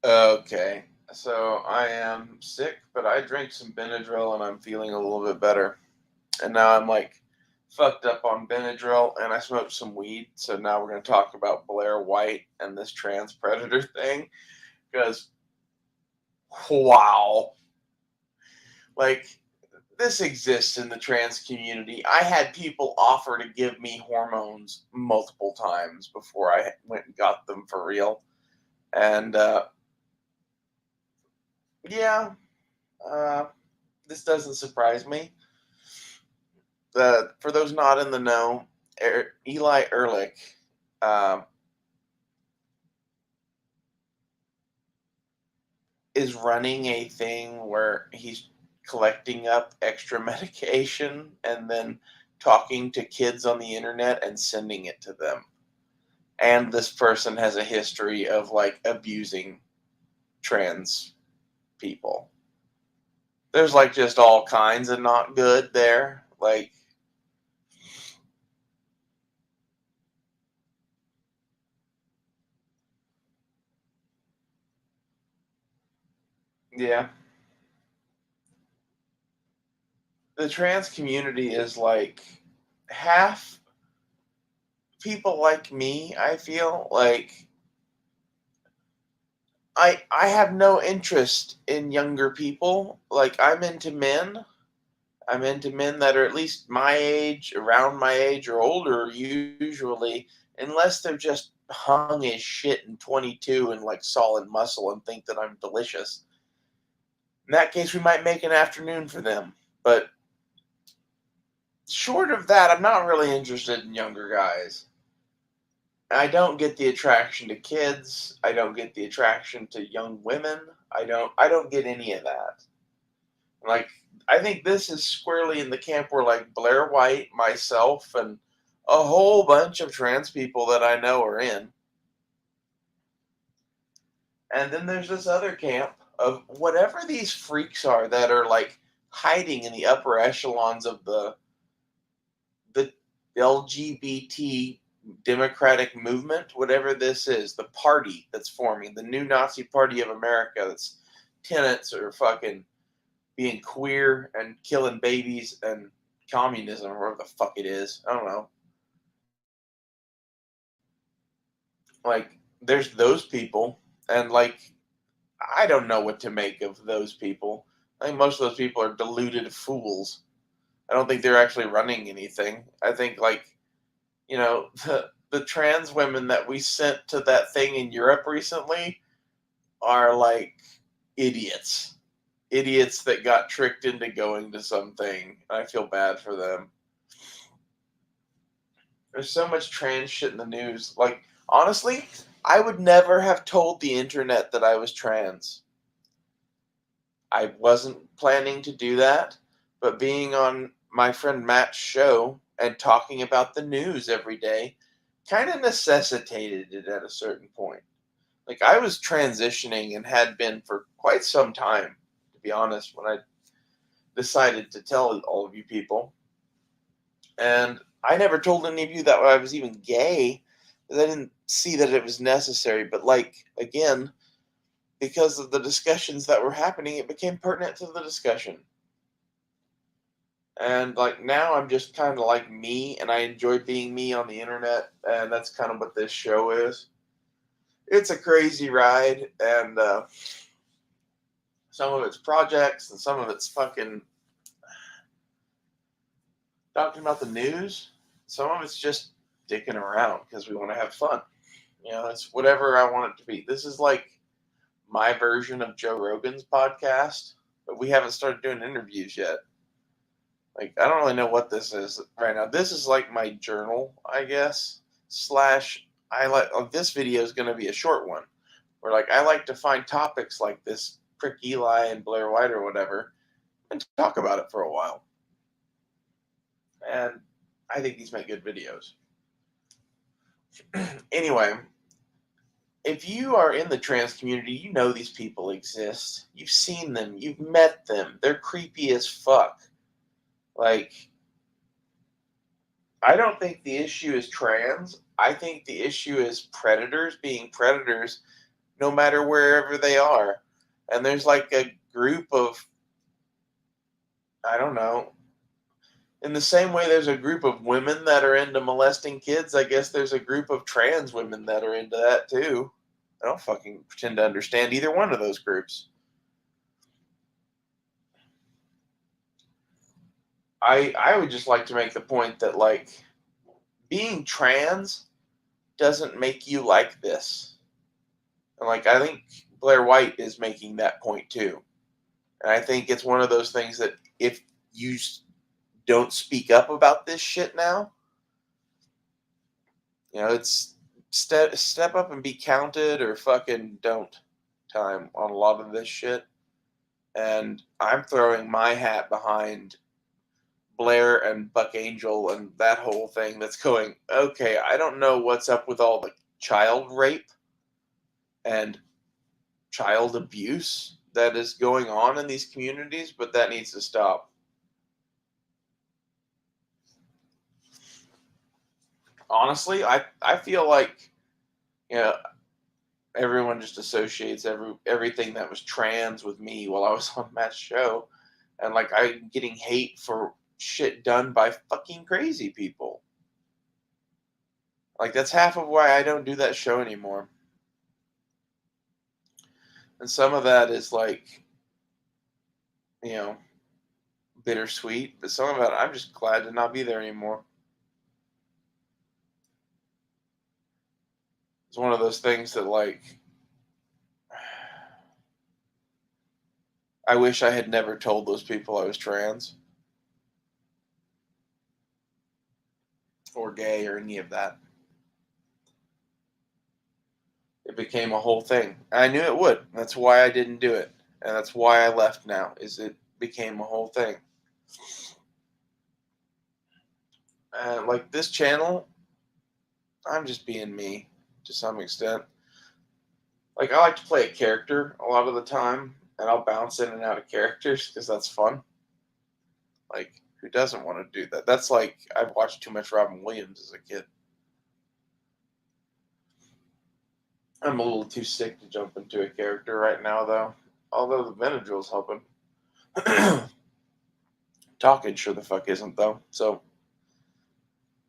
Okay. So I am sick, but I drank some Benadryl and I'm feeling a little bit better. And now I'm like fucked up on Benadryl and I smoked some weed. So now we're going to talk about Blaire White and this trans predator thing. Because, wow. Like, this exists in the trans community. I had people offer to give me hormones multiple times before I went and got them for real. And yeah, uh, this doesn't surprise me. For those not in the know, Eli Erlick um, is running a thing where he's collecting up extra medication and then talking to kids on the internet and sending it to them. And this person has a history of like abusing trans people. There's like just all kinds of not good there. Like, yeah, the trans community is like half people like me. I feel like I have no interest in younger people. Like, I'm into men that are at least my age, around my age, or older usually, unless they're just hung as shit and 22 and like solid muscle and think that I'm delicious. In that case, we might make an afternoon for them. But short of that, I'm not really interested in younger guys. I don't get the attraction to kids. I don't get the attraction to young women. I don't get any of that. Like, I think this is squarely in the camp where like Blaire White, myself, and a whole bunch of trans people that I know are in. And then there's this other camp of whatever these freaks are that are like hiding in the upper echelons of the LGBT democratic movement, whatever this is, the party that's forming, the new Nazi Party of America that's tenets are fucking being queer and killing babies and communism or whatever the fuck it is. I don't know. Like, there's those people, and like, I don't know what to make of those people. I think most of those people are deluded fools. I don't think they're actually running anything. I think, like, the trans women that we sent to that thing in Europe recently are like idiots. Idiots that got tricked into going to something. I feel bad for them. There's so much trans shit in the news. Like, honestly, I would never have told the internet that I was trans. I wasn't planning to do that, but being on my friend Matt's show and talking about the news every day kind of necessitated it at a certain point. Like, I was transitioning and had been for quite some time, to be honest, when I decided to tell all of you people. And I never told any of you that I was even gay, because I didn't see that it was necessary. But, like, again, because of the discussions that were happening, it became pertinent to the discussion. And, like, now I'm just kind of like me, and I enjoy being me on the internet. And that's kind of what this show is. It's a crazy ride, and some of it's projects, and some of it's fucking talking about the news. Some of it's just dicking around because we want to have fun. It's whatever I want it to be. This is like my version of Joe Rogan's podcast, but we haven't started doing interviews yet. Like, I don't really know what this is right now. This is like my journal, I guess. Slash, I like this video is going to be a short one, where like I like to find topics like this prick Eli and Blaire White or whatever, and talk about it for a while. And I think these make good videos. Anyway, if you are in the trans community, you know these people exist. You've seen them, you've met them. They're creepy as fuck. Like, I don't think the issue is trans. I think the issue is predators being predators no matter wherever they are. And there's like a group of, I don't know, in the same way there's a group of women that are into molesting kids, I guess there's a group of trans women that are into that too. I don't fucking pretend to understand either one of those groups. I would just like to make the point that, like, being trans doesn't make you like this. And, like, I think Blaire White is making that point too. And I think it's one of those things that if you don't speak up about this shit now, it's step up and be counted, or fucking don't time on a lot of this shit. And I'm throwing my hat behind Blaire and Buck Angel and that whole thing that's going, okay, I don't know what's up with all the child rape and child abuse that is going on in these communities, but that needs to stop. Honestly, I feel like, everyone just associates everything that was trans with me while I was on Matt's show, and like I'm getting hate for shit done by fucking crazy people. Like that's half of why I don't do that show anymore. And some of that is like, bittersweet, but some of it I'm just glad to not be there anymore. It's one of those things that, like, I wish I had never told those people I was trans or gay or any of that. It became a whole thing. I knew it would. That's why I didn't do it. And that's why I left now, is it became a whole thing. And like this channel, I'm just being me to some extent. Like I like to play a character a lot of the time, and I'll bounce in and out of characters because that's fun. Like, who doesn't want to do that? That's like, I've watched too much Robin Williams as a kid. I'm a little too sick to jump into a character right now, though. Although the Benadryl's helping. Talking sure the fuck isn't, though. So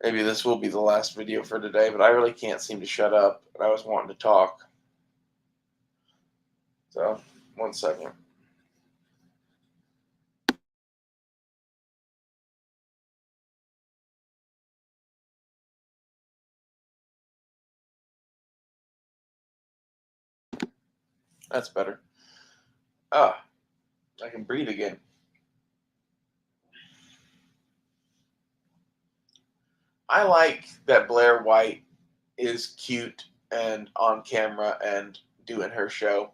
maybe this will be the last video for today, but I really can't seem to shut up, and I was wanting to talk. So, 1 second. That's better. Ah, I can breathe again. I like that Blaire White is cute and on camera and doing her show.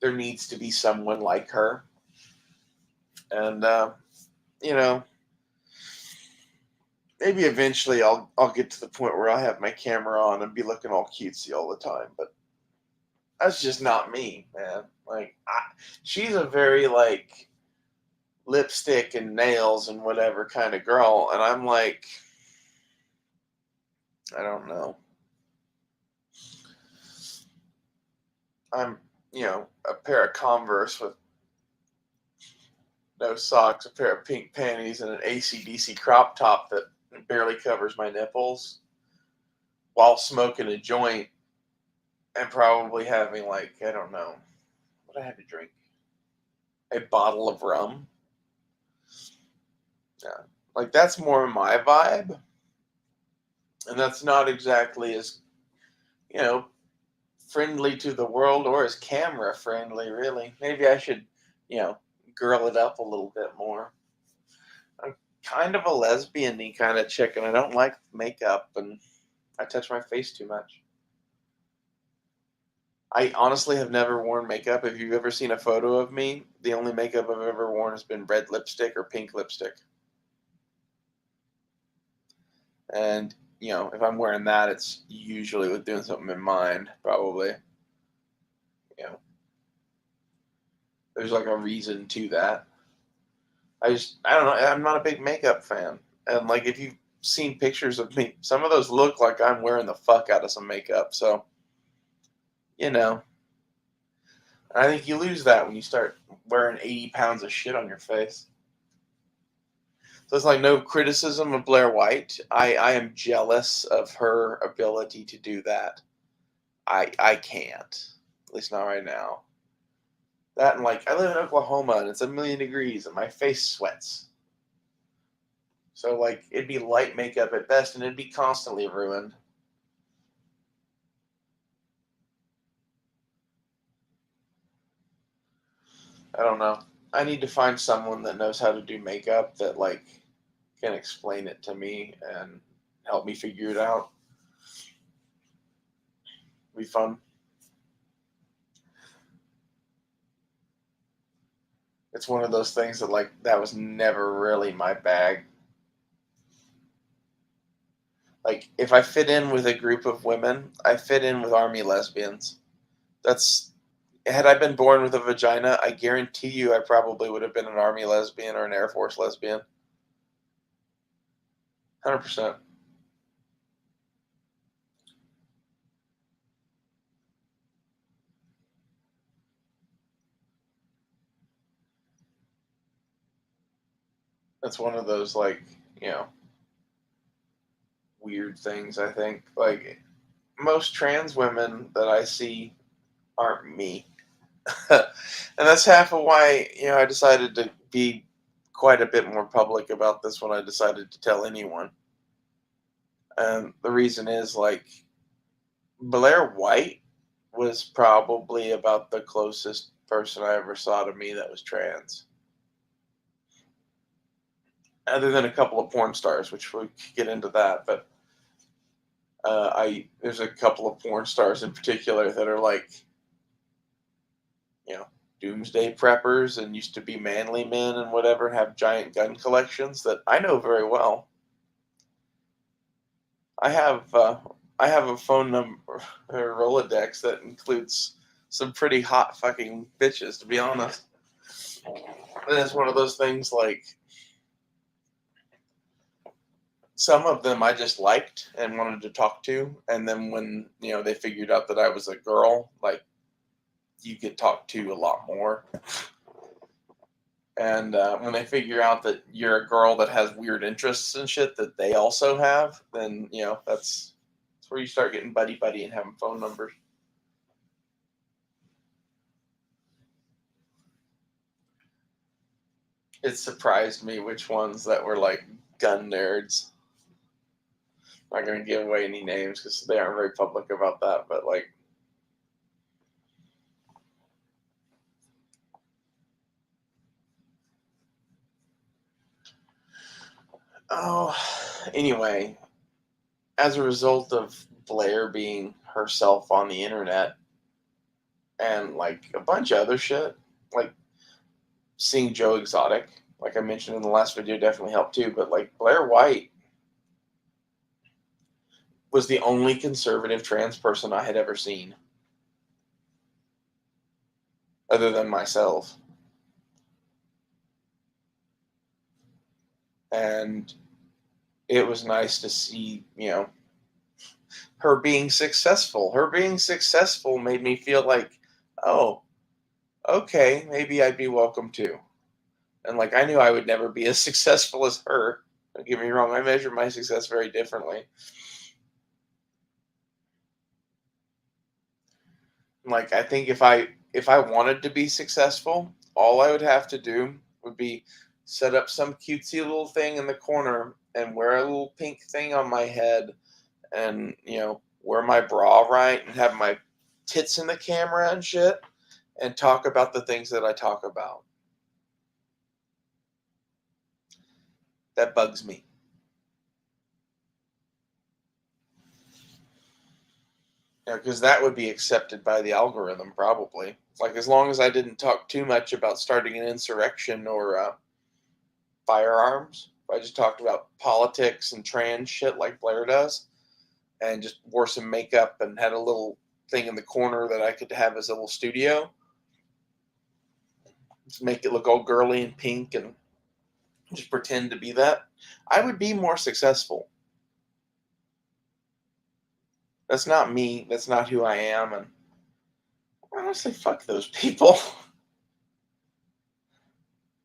There needs to be someone like her. And, maybe eventually I'll get to the point where I have my camera on and be looking all cutesy all the time. But that's just not me, man. Like, she's a very, like, lipstick and nails and whatever kind of girl. And I'm like, I don't know. I'm, a pair of Converse with no socks, a pair of pink panties, and an AC/DC crop top that barely covers my nipples while smoking a joint and probably having, like, I don't know, what I had to drink. A bottle of rum. Yeah. Like, that's more my vibe. And that's not exactly as, friendly to the world or as camera friendly, really. Maybe I should, girl it up a little bit more. I'm kind of a lesbian-y kind of chick, and I don't like makeup, and I touch my face too much. I honestly have never worn makeup. If you've ever seen a photo of me, the only makeup I've ever worn has been red lipstick or pink lipstick. And, if I'm wearing that, it's usually with doing something in mind, probably. There's like a reason to that. I don't know. I'm not a big makeup fan. And like, if you've seen pictures of me, some of those look like I'm wearing the fuck out of some makeup. So, you know, I think you lose that when you start wearing 80 pounds of shit on your face. So it's like no criticism of Blaire White. I am jealous of her ability to do that. I can't. At least not right now. That and like I live in Oklahoma and it's 1,000,000 degrees and my face sweats. So like it'd be light makeup at best and it'd be constantly ruined. I don't know. I need to find someone that knows how to do makeup that like can explain it to me and help me figure it out. Be fun. It's one of those things that like that was never really my bag. Like if I fit in with a group of women, I fit in with army lesbians. That's Had I been born with a vagina, I guarantee you I probably would have been an army lesbian or an Air Force lesbian. 100%. That's one of those like, you know, weird things I think. Like most trans women that I see aren't me. And that's half of why, I decided to be quite a bit more public about this when I decided to tell anyone. And the reason is like Blaire White was probably about the closest person I ever saw to me that was trans. Other than a couple of porn stars, which we could get into that, but I there's a couple of porn stars in particular that are like, you know, doomsday preppers and used to be manly men and whatever, and have giant gun collections that I know very well. I have uh, I have a phone number, a Rolodex that includes some pretty hot fucking bitches, to be honest. And it's one of those things like some of them I just liked and wanted to talk to, and then when they figured out that I was a girl, like you get talked to a lot more. And when they figure out that you're a girl that has weird interests and shit that they also have, then that's where you start getting buddy buddy and having phone numbers. It surprised me which ones that were like gun nerds. I'm not gonna give away any names because they aren't very public about that, but like, oh, anyway, as a result of Blaire being herself on the internet and like a bunch of other shit, like seeing Joe Exotic, like I mentioned in the last video, definitely helped too. But like Blaire White was the only conservative trans person I had ever seen, other than myself. And it was nice to see, her being successful. Her being successful made me feel like, oh, okay, maybe I'd be welcome too. And like I knew I would never be as successful as her. Don't get me wrong, I measure my success very differently. Like I think if I wanted to be successful, all I would have to do would be set up some cutesy little thing in the corner and wear a little pink thing on my head and wear my bra right and have my tits in the camera and shit and talk about the things that I talk about. That bugs me. Because that would be accepted by the algorithm probably. Like as long as I didn't talk too much about starting an insurrection or firearms. If I just talked about politics and trans shit like Blaire does, and just wore some makeup and had a little thing in the corner that I could have as a little studio, just make it look all girly and pink and just pretend to be that, I would be more successful. That's not me. That's not who I am, and honestly, fuck those people.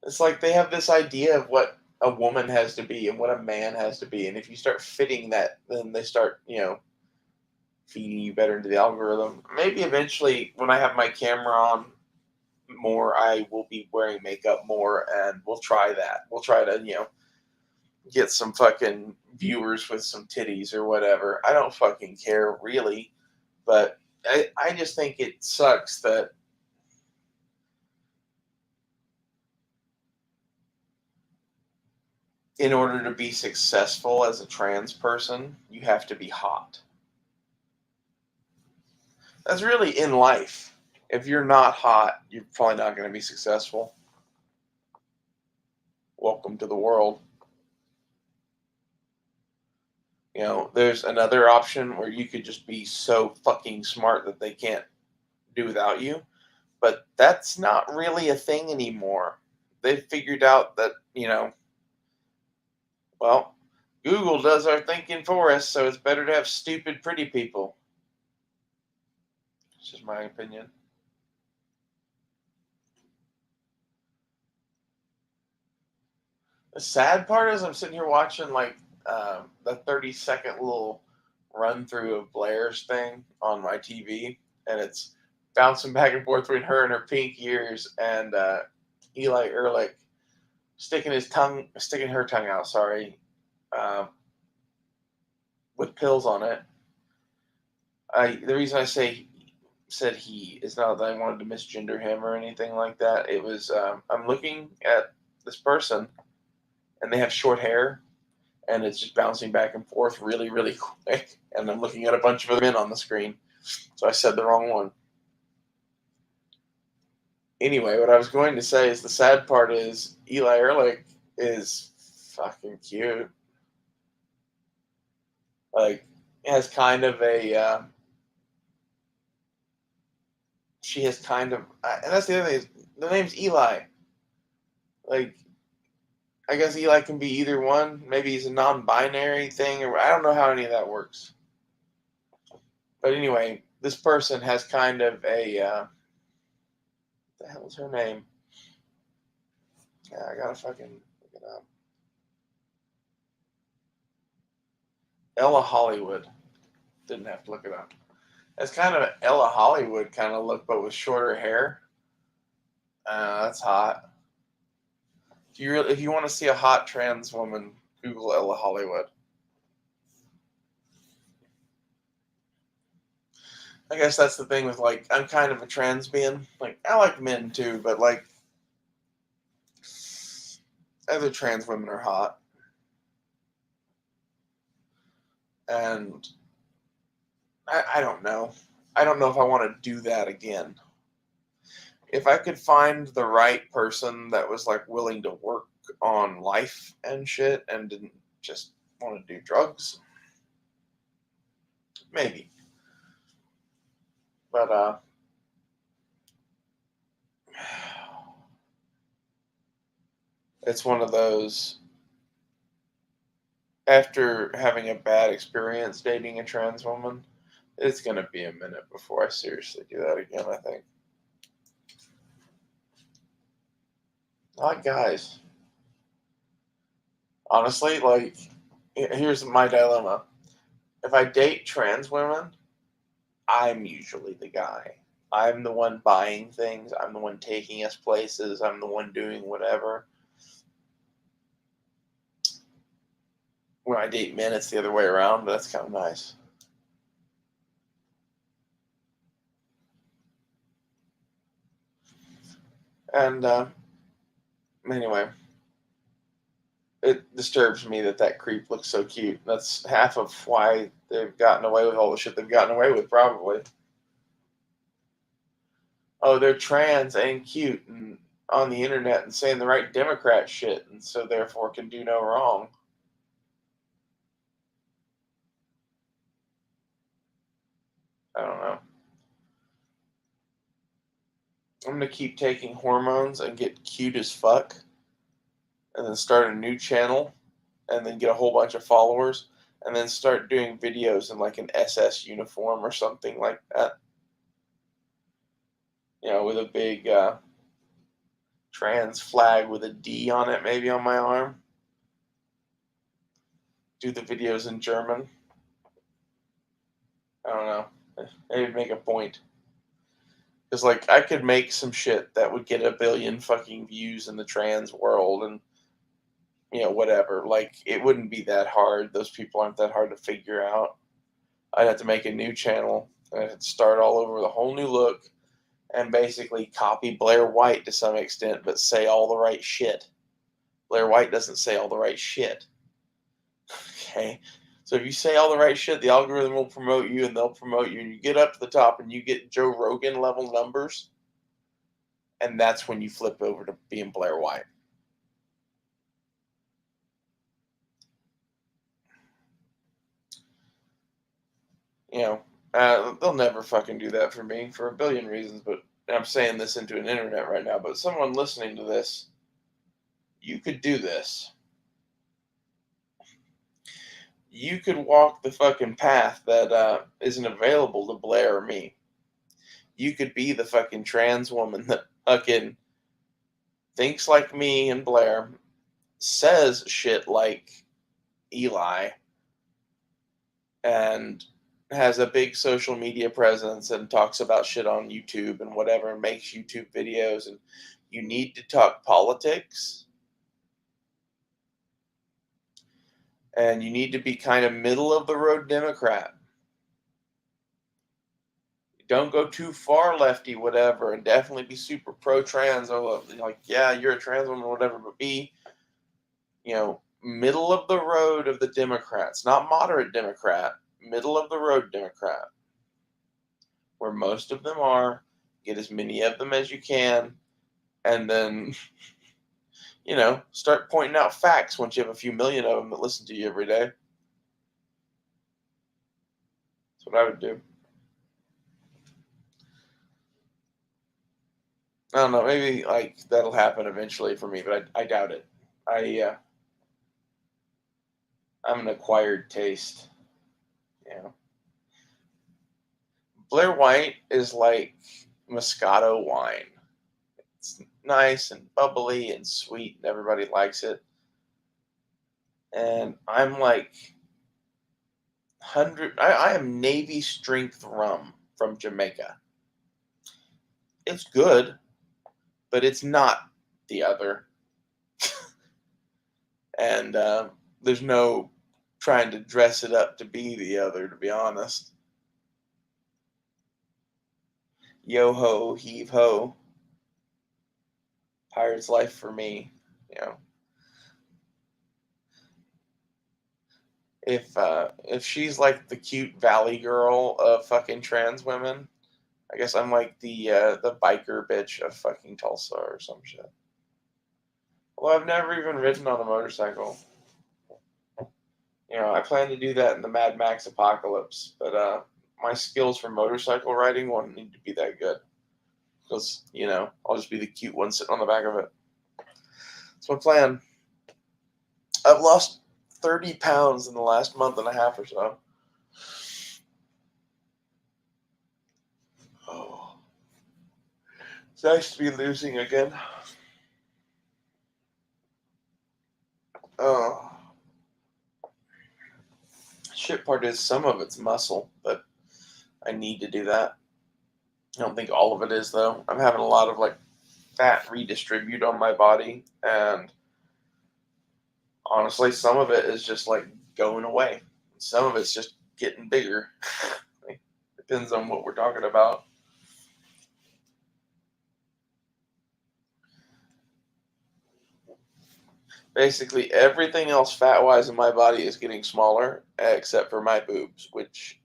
It's like they have this idea of what a woman has to be and what a man has to be, and if you start fitting that, then they start, feeding you better into the algorithm. Maybe eventually, when I have my camera on more, I will be wearing makeup more, and we'll try that. We'll try to, get some fucking viewers with some titties or whatever. I don't fucking care, really, but I just think it sucks that in order to be successful as a trans person, you have to be hot. That's really in life. If you're not hot, you're probably not going to be successful. Welcome to the world. There's another option where you could just be so fucking smart that they can't do without you. But that's not really a thing anymore. They've figured out that, well, Google does our thinking for us, so it's better to have stupid, pretty people. It's just my opinion. The sad part is I'm sitting here watching like the 30-second little run through of Blaire's thing on my TV, and it's bouncing back and forth between her and her pink ears and Eli Erlick sticking her tongue out. Sorry, with pills on it. The reason I said he is not that I wanted to misgender him or anything like that. It was I'm looking at this person, and they have short hair, and it's just bouncing back and forth really, really quick. And I'm looking at a bunch of other men on the screen, so I said the wrong one. Anyway, what I was going to say is the sad part is Eli Erlick is fucking cute. Like, has kind of a. She has kind of, and that's the other thing. Is the name's Eli. Like, I guess Eli can be either one. Maybe he's a non-binary thing, or I don't know how any of that works. But anyway, this person has kind of a. What the hell is her name? Yeah, I gotta fucking look it up. Ella Hollywood. Didn't have to look it up. It's kind of an Ella Hollywood kind of look, but with shorter hair. That's hot. If you want to see a hot trans woman, Google Ella Hollywood. I guess that's the thing with like I'm kind of a trans being. Like I like men too, but like other trans women are hot, and I don't know. I don't know if I want to do that again. If I could find the right person that was like willing to work on life and shit and didn't just want to do drugs, maybe. But it's one of those. After having a bad experience dating a trans woman, it's gonna be a minute before I seriously do that again. I think. I like guys. Honestly, like, here's my dilemma. If I date trans women, I'm usually the guy. I'm the one buying things. I'm the one taking us places. I'm the one doing whatever. When I date men, it's the other way around, but that's kind of nice. And anyway, it disturbs me that creep looks so cute. That's half of why they've gotten away with all the shit they've gotten away with, probably. Oh, they're trans and cute and on the internet and saying the right Democrat shit, and so therefore can do no wrong. I don't know. I'm gonna keep taking hormones and get cute as fuck, and then start a new channel, and then get a whole bunch of followers, and then start doing videos in like an SS uniform or something like that. with a big trans flag with a D on it, maybe on my arm. Do the videos in German. I don't know. Maybe make a point. Because, like, I could make some shit that would get 1 billion fucking views in the trans world and, whatever. Like, it wouldn't be that hard. Those people aren't that hard to figure out. I'd have to make a new channel. I'd have to start all over with a whole new look and basically copy Blaire White to some extent, but say all the right shit. Blaire White doesn't say all the right shit. Okay? So if you say all the right shit, the algorithm will promote you and they'll promote you, and you get up to the top and you get Joe Rogan level numbers, and that's when you flip over to being Blaire White. They'll never fucking do that for me for 1 billion reasons, but I'm saying this into an internet right now, but someone listening to this, you could do this. You could walk the fucking path that isn't available to Blaire or me. You could be the fucking trans woman that fucking thinks like me and Blaire, says shit like Eli, and has a big social media presence and talks about shit on YouTube and whatever, and makes YouTube videos, and you need to talk politics, and you need to be kind of middle of the road Democrat. Don't go too far lefty, whatever, and definitely be super pro-trans. Or like, yeah, you're a trans woman, whatever, but be, middle of the road of the Democrats, not moderate Democrat, middle of the road Democrat, where most of them are. Get as many of them as you can, and then, start pointing out facts once you have a few million of them that listen to you every day. That's what I would do. I don't know. Maybe like that'll happen eventually for me, but I doubt it. I'm an acquired taste. Blaire White is like Moscato wine. It's nice and bubbly and sweet, and everybody likes it. And I'm like I am Navy strength rum from Jamaica. It's good, but it's not the other. And there's no trying to dress it up to be the other, to be honest. Yo ho, heave ho. Pirate's life for me. If she's like the cute valley girl of fucking trans women, I guess I'm like the biker bitch of fucking Tulsa or some shit. Well, I've never even ridden on a motorcycle. I plan to do that in the Mad Max apocalypse, but my skills for motorcycle riding won't need to be that good. Because, I'll just be the cute one sitting on the back of it. That's my plan. I've lost 30 pounds in the last month and a half or so. Oh. It's nice to be losing again. Oh. Shit part is some of it's muscle, but I need to do that. I don't think all of it is, though. I'm having a lot of like fat redistribute on my body, and honestly, some of it is just like going away. Some of it's just getting bigger. Depends on what we're talking about. Basically, everything else fat-wise in my body is getting smaller, except for my boobs, which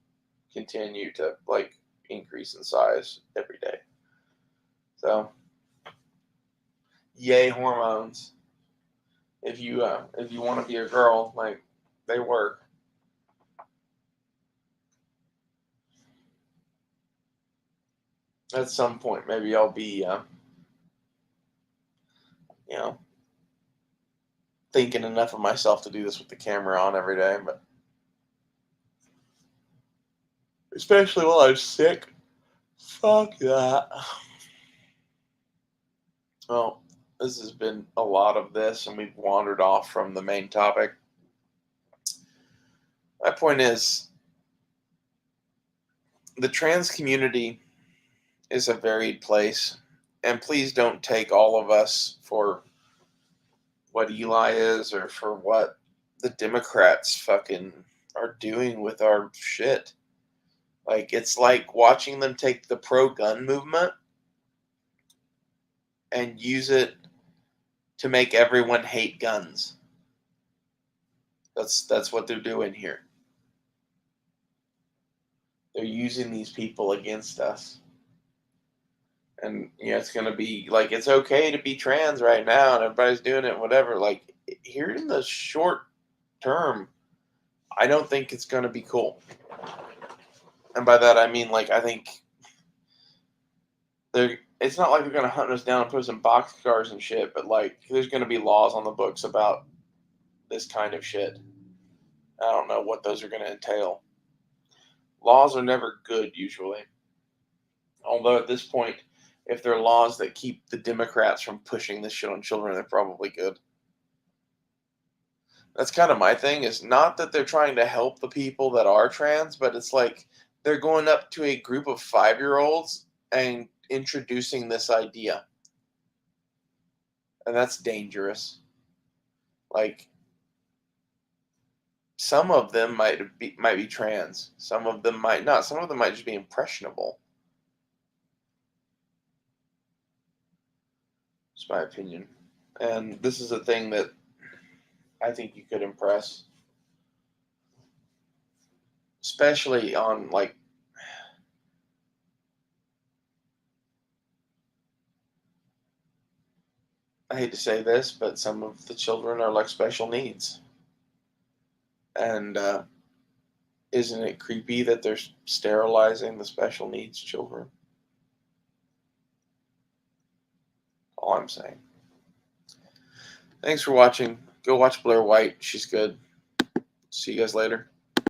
continue to like increase in size every day. So, yay hormones! If you want to be a girl, like they work. At some point, maybe I'll be, thinking enough of myself to do this with the camera on every day, but especially while I'm sick, fuck that. Well, this has been a lot of this, and we've wandered off from the main topic. My point is, the trans community is a varied place, and please don't take all of us for what Eli is or for what the Democrats fucking are doing with our shit. Like, it's like watching them take the pro-gun movement and use it to make everyone hate guns. That's what they're doing here. They're using these people against us. And it's gonna be like, it's okay to be trans right now and everybody's doing it, whatever. Like, here in the short term, I don't think it's gonna be cool. And by that I mean, like, I think it's not like they're gonna hunt us down and put us in boxcars and shit, but like, there's gonna be laws on the books about this kind of shit. I don't know what those are gonna entail. Laws are never good usually. Although at this point, if they're laws that keep the Democrats from pushing this shit on children, they're probably good. That's kind of my thing, is not that they're trying to help the people that are trans, but it's like they're going up to a group of 5-year-olds and introducing this idea. And that's dangerous. Like, some of them might be trans. Some of them might not. Some of them might just be impressionable. It's my opinion. And this is a thing that I think you could impress. Especially on, like, I hate to say this, but some of the children are like special needs. And isn't it creepy that they're sterilizing the special needs children? All I'm saying. Thanks for watching. Go watch Blaire White. She's good. See you guys later.